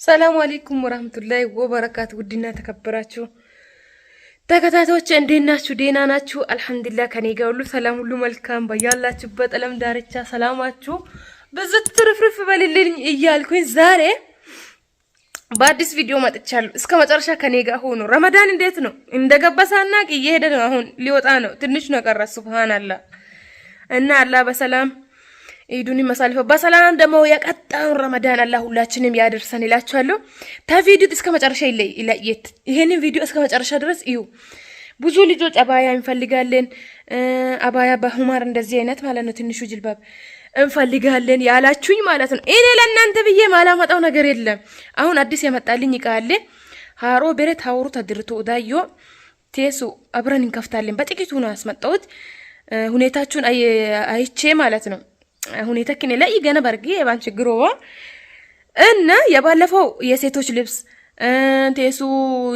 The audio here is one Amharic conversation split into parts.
ሰላም አለይኩም ወራህመቱላሂ ወበረካቱ። ውድና ተከበራችሁ ተከታታዮች እንዴት ናችሁ? ደህና ናችሁ? አልሐምዱሊላህ ከኔ ጋር ሁሉ ሰላም፣ ሁሉ መልካም። በያላችሁበት ዓለም ዳርቻ ሰላማችሁ ብዙ ትርፍርፍ በልልኝ እያልኩኝ ዛሬ በአዲስ ቪዲዮ መጥቻለሁ። እስከ መጨረሻ ከኔ ጋር ሆኖ ረመዳን እንዴት ነው እንደገባሳና እየሄደ ነው። አሁን ሊወጣ ነው፣ ትንሽ ነው ቀረ። ሱብሃንአላህ እና አላህ በሰላም ኢዱን መሳልፈው በሰላም ደግሞ የቀጣውን ረመዳን አላህ ሁላችንም ያደርሰን ይላችኋለሁ። ተቪዲዮ እስከ መጨረሻ ይለየት። ይሄንን ቪዲዮ እስከ መጨረሻ ድረስ እዩ። ብዙ ልጆች አባያ እንፈልጋለን፣ አባያ በሁማር እንደዚህ አይነት ማለት ነው፣ ትንሹ ጅልባብ እንፈልጋለን ያላችሁኝ ማለት ነው። እኔ ለእናንተ ብዬ ማላመጣው ነገር የለም። አሁን አዲስ የመጣልኝ እቃ አለ። ሃሮ በረት ሃውሩ ተድርቶ ዳዮ ቴሱ አብረን እንከፍታለን። በጥቂቱ ነው ያስመጣሁት፣ ሁኔታችሁን አይቼ ማለት ነው። ሁኔታችን ላይ ገና በርግ የባን ችግሮዋ እና የባለፈው የሴቶች ልብስ ቴሱ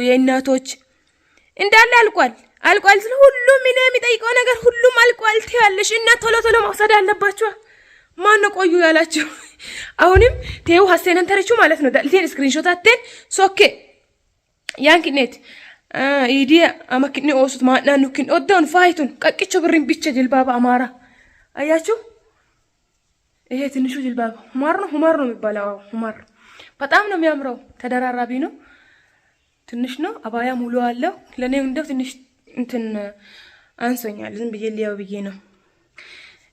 የእናቶች እንዳለ አልቋል። ስለ ሁሉም እኔ የሚጠይቀው ነገር ሁሉም አልቋል ትያለሽ እና ቶሎ መውሰድ አለባችሁ። ማን ቆዩ ያላችሁ አሁንም ቴው ሀሰነን ተረቹ ማለት ነው። ዳልቴን ስክሪንሾት አተን ሶኬ ያንኪኔት ኢዲያ አማክኔ ኦሱት ማናኑኪን ኦዳውን ፋይቱን ቀቅቾ ብሪን ብቻ ጅልባባ አማራ አያችሁ። ይሄ ትንሹ ጅልባብ ሁማር ነው የሚባለው። ሁማር በጣም ነው የሚያምረው። ተደራራቢ ነው። ትንሽ ነው። አባያ ሙሉ አለው። ለኔ እንደው ትንሽ እንትን አንሶኛል። ዝም ብዬ ሊያው ብዬ ነው።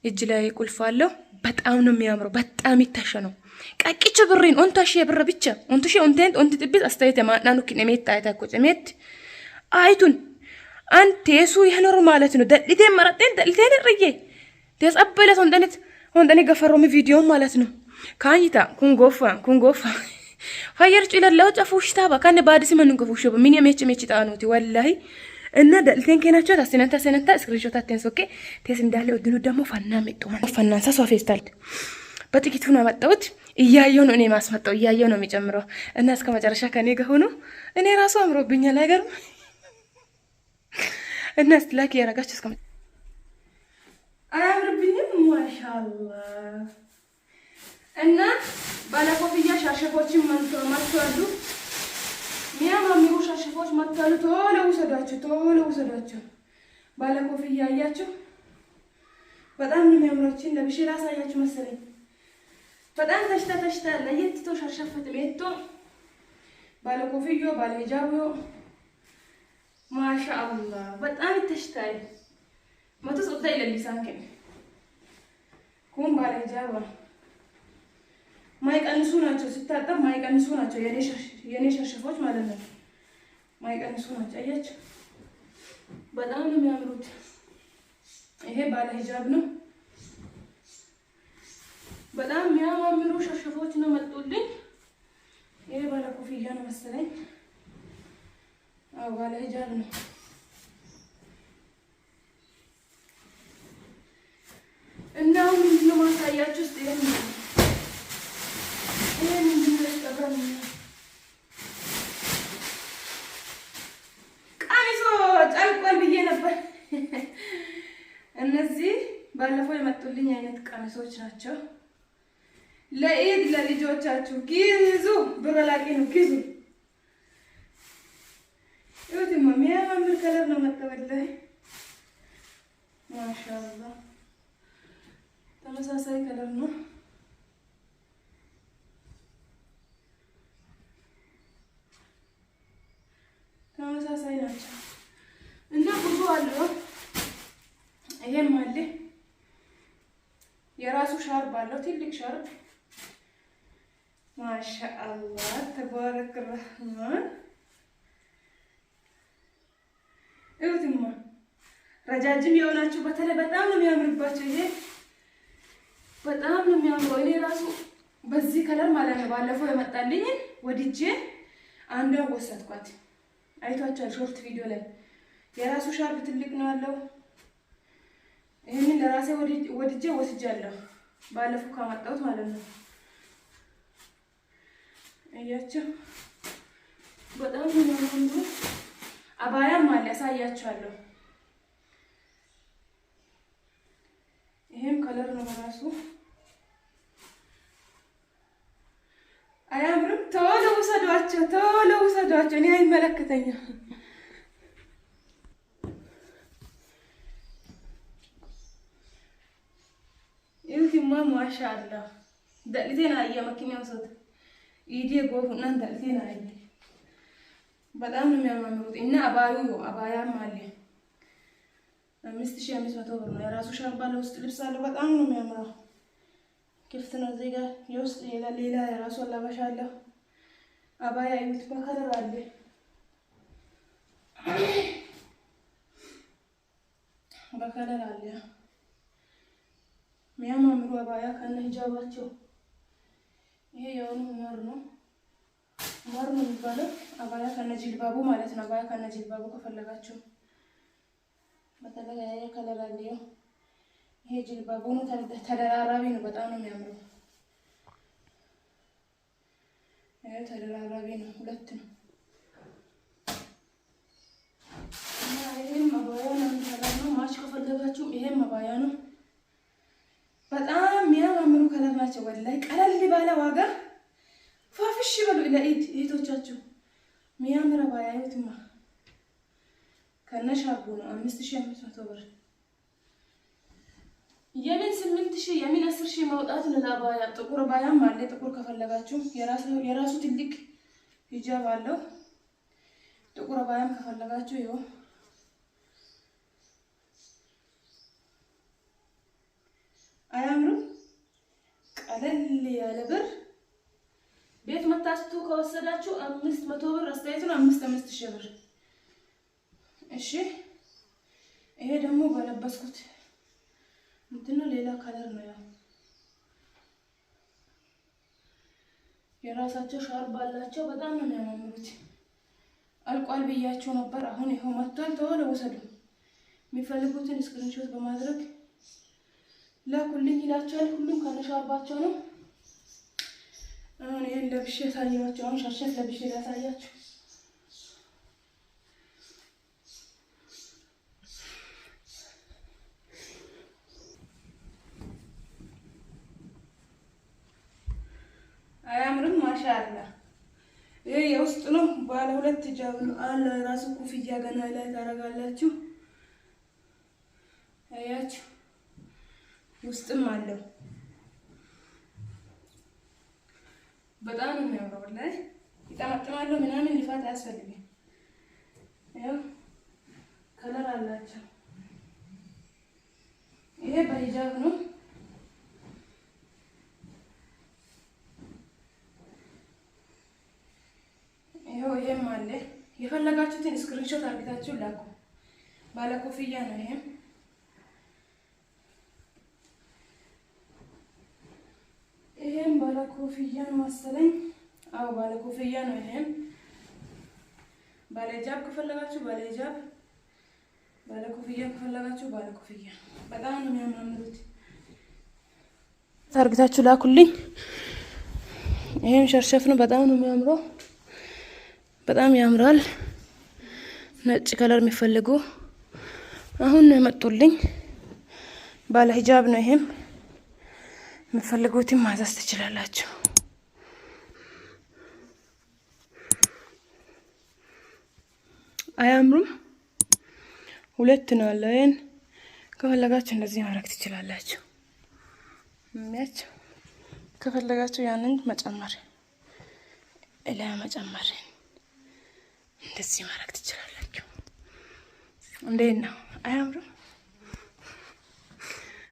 እጅ ላይ ቁልፍ አለው። በጣም ነው የሚያምረው። በጣም ይታሸ ነው። ቀቂች ብሪን ኦንታሽ የብረ ብቻ ኦንታሽ ኦንቴንት ኦንትጥብስ አስተያየት ማናኑ ከነሜት ታይታኮ ጨሜት አይቱን አንተ የሱ ይሄነሩ ማለት ነው። ደልቴን መረጤን ደልቴን ርዬ ተጸበለስ ወንደኔ ገፈሮም ቪዲዮ ማለት ነው። ካኝታ ኩንጎፋ ፈየር ጭለለው ጨፉሽታ በካነ ባዲስ ማንን ገፉሽ ምን የመች ጣኑቲ ወላሂ እና ደልቴን ከናቸው ታሰነንታ ስክሪንሾት አተንሶኬ ቴስ እንዳለ ወድኑ ደግሞ ፈናንሳ ሶፌስታል በጥቂቱ ነው መጣሁት። እያየው ነው እኔ ማስመጣው እያየው ነው የሚጨምረው እና እስከ መጨረሻ ከኔ ጋር ሆኖ እኔ ራሱ አምሮብኛል ነገር እና ስላክ ያረጋችሁ እስከ አያምርብኝም? ማሻአላህ እና ባለኮፍያ ሻሸፎችን መጥተዋል። ሚያማምሩ ሻሸፎች መጥተዋል። ቶሎ ውሰዷቸው። ባለኮፍያ አያችሁ፣ በጣም ነው የሚያምራችሁ። ለብሼ ላሳያችሁ መሰለኝ። በጣም ተሽታ ለየት ሻሸፈት ሜቶ ባለኮፍዮ ባለሂጃቡ ማሻአላህ በጣም ተሽታይ መቶ ጾታ ይለብሳንከ ኩን ባለሂጃባ ማይቀንሱ ናቸው። ሲታጠብ ማይቀንሱ ናቸው። የኔ ሻሸፎች ማለት ነው። ማይቀንሱ ናቸው። አያችሁ በጣም ነው የሚያምሩት። ይሄ ባለሂጃብ ነው። በጣም የሚያማምሩ ሻሸፎች ነው መጡልኝ። ይሄ ባለ ኮፍያ ነው መሰለኝ። አዎ ባለሂጃብ ነው። እና ምንድን ነው ማሳያችሁ እስቲ ይሄ ምንድን ነው ተቀበረኝ ቀሚሶ ጨልቋል ብዬ ነበር። እነዚህ ባለፈው የመጡልኝ አይነት ቀሚሶች ናቸው። ለኢድ ለልጆቻችሁ ግዙ። ብረላቂ ነው ግዙ። ይሁንማ የሚያምር ከለር ነው መጣበላይ ማሻአላህ ተመሳሳይ ከለር ነው። ተመሳሳይ ናቸው እና ብዙ አለው። ይሄም አለ የራሱ ሻርፕ አለው። ትልቅ ሻርፕ ማሻአላህ ተባረከ ረህማን። እውትማ ረጃጅም የሆናችሁ በተለይ በጣም ነው የሚያምርባችሁ። ይሄ በጣም ነው የሚያምረው። እኔ ራሱ በዚህ ከለር ማለት ነው ባለፈው የመጣልኝ ወድጄ አንዷን ወሰድኳት። አይቷችኋል ሾርት ቪዲዮ ላይ። የራሱ ሻርፕ ትልቅ ነው ያለው። ይሄንን ለራሴ ወድጄ ወስጃለሁ ባለፈው ካመጣሁት ማለት ነው። አያችሁ በጣም ነው የሚያምረው። አባያም አለ ያሳያችኋለሁ። ይሄም ከለር ነው ራሱ አያምርም? ቶሎ ውሰዷቸው፣ ቶሎ ውሰዷቸው። እኔ አይመለከተኝም። ይሁንማ ማሻአላ ደልቴና አየመኪናው ሰው ኢዲ ጎፉናን ደልቴና አየ በጣም ነው የሚያማምሩት። እና አባያም አለ 5500 ብር ነው። የራሱ ሻርባ ለውስጥ ልብስ አለው። በጣም ነው የሚያምረው። ክፍት ነው። እዚህ ጋር የውስጥ ሌላ የራሱ አላባሽ አለው። አባያ ይሁት በከለር አለ። በከለር አለ የሚያማምሩ አባያ ከነ ሂጃባቸው። ይሄ የሆኑ ዑመር ነው የሚባለው። አባያ ከነ ጅልባቡ ማለት ነው። አባያ ከነ ጅልባቡ ከፈለጋችሁ በተለያየ ከለር አለ። ይሄ ጅልባቡ ነው፣ ተደራራቢ ነው። በጣም ነው የሚያምረው። ይሄ ተደራራቢ ነው፣ ሁለት ነው። እና ይሄም አባያ ነው። ማች ከፈለጋችሁ ይሄም አባያ ነው። በጣም የሚያማምሩ ከለር ናቸው። ወላሂ ቀለል ባለ ዋጋ ፋፍሽ በሉ ለኢድ እህቶቻችሁ። የሚያምር አባያ ይሁትማ ከነሻርቡ ነው 5500 ብር። የምን 8000 የምን 10000 ማውጣት ነው ለአባያ። ጥቁር አባያም አለ። ጥቁር ከፈለጋችሁ የራሱ ትልቅ ሂጃብ አለው። ጥቁር አባያም ከፈለጋችሁ ይኸው አያምሩም? ቀለል ያለ ብር ቤት መታስቱ ከወሰዳችሁ 500 ብር አስተያየቱን 5000 ብር። እሺ ይሄ ደግሞ በለበስኩት እንትን ሌላ ከለር ነው። ያው የራሳቸው ሻርብ አላቸው። በጣም ነው የሚያማምሩት። አልቋል ብያችሁ ነበር። አሁን ይሄው መጥቷል። ቶሎ ወሰዱ። የሚፈልጉትን ስክሪንሾት በማድረግ ላኩልኝ ይላችኋል። ሁሉም ከነሻርባቸው ነው። አሁን ይሄን ለብሼ ታያችሁ። አሁን ሸርሸት ለብሼ ላሳያችሁ። አያምርም? ማሻአላ። ይሄ የውስጥ ነው። ባለ ሁለት ሂጃብ ነው አለ። ራሱ ኩፍያ ገና ላይ ታረጋላችሁ። አያችሁ ውስጥም አለው። በጣም ነው የሚያምረው። ላይ ይጣመጥማሉ ምናምን ልፋት አያስፈልግም። ያው ከለር አላቸው። ይሄ በሂጃብ ነው። ይሄም አለ። የፈለጋችሁትን ስክሪንሾት አድርጋችሁ ላኩ። ባለ ኮፍያ ነው። ይሄም ባለ ኮፍያ ነው መሰለኝ። አዎ ባለ ኮፍያ ነው። ይሄም ባለ ሂጃብ ከፈለጋችሁ ባለ ሂጃብ፣ ባለ ኮፍያ ከፈለጋችሁ ባለ ኮፍያ። በጣም ነው የሚያማምሩት። ታርግታችሁ ላኩልኝ። ይሄም ሸርሸፍ ነው። በጣም ነው የሚያምረው። በጣም ያምራል። ነጭ ከለር የሚፈልጉ አሁን ነው የመጡልኝ። ባለ ሂጃብ ነው። ይሄም የምትፈልጉትን ማዘዝ ትችላላችሁ። አያምሩም? ሁለት ነው አለ። ይሄን ከፈለጋችሁ እንደዚህ ማድረግ ትችላላችሁ። የሚያችሁ ከፈለጋችሁ ያንን መጨመር እላ መጨመር እንደዚህ ማድረግ ትችላላችሁ። እንዴት ነው? አያምሩም?